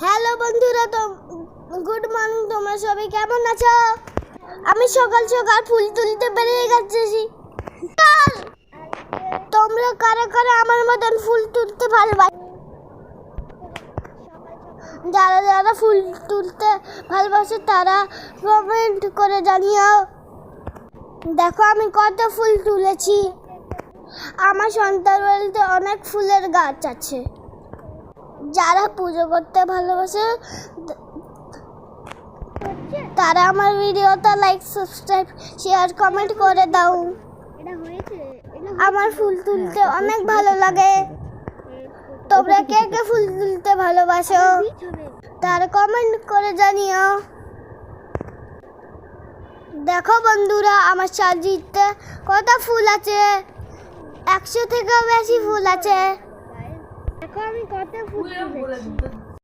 Hello বন্ধুরা, good morning. তোমরা সবাই কেমন আছো? আমি সকাল সকাল ফুল তুলতে বেরিয়ে গেছি। তোমরা কারা কারা আমার মতন ফুল তুলতে ভালোবাসো? যারা যারা ফুল তুলতে ভালোবাসে তারা কমেন্ট করে জানিও। দেখো আমি কত ফুল তুলেছি। আমার সন্তান বাড়িতে অনেক ফুলের গাছ আছে। যারা পুজো করতে ভালোবাসে তারা আমার ভিডিওটা লাইক, সাবস্ক্রাইব, শেয়ার, কমেন্ট করে দাও। আমার ফুল তুলতে অনেক ভালো লাগে। তোমরা কে কে ফুল তুলতে ভালোবাসো তারা কমেন্ট করে জানিও। দেখো বন্ধুরা, আমার সাজিতে কত ফুল আছে। 100 থেকেও বেশি ফুল আছে। দেখো আমি কত ফুল তুলেছি।